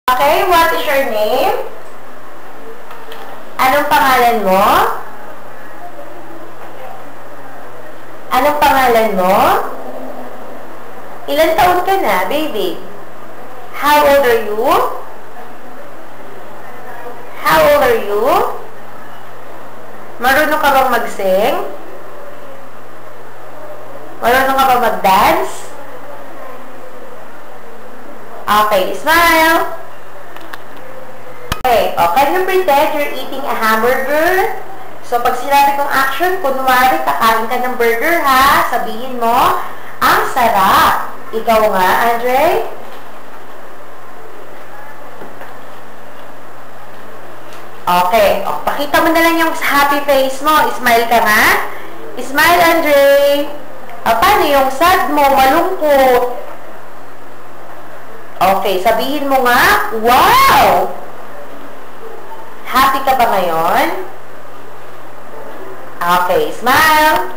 Okay, what is your name? Anong pangalan mo? Anong pangalan mo? Ilan taon ka na, baby? How old are you? How old are you? Marunong ka bang mag-sing? Marunong ka bang mag-dance? Okay, smile. Okay, can you pretend you're eating a hamburger? So, pag sinabi kong action, kunwari, kakain ka ng burger, ha? Sabihin mo, ang sarap. Ikaw nga, Andre? Okay, pakita mo na lang yung happy face mo. Smile ka nga. Smile, Andre. Paano yung sad mo, malungkot? Okay, sabihin mo nga, wow! Happy ka ba ngayon? Okay, smile.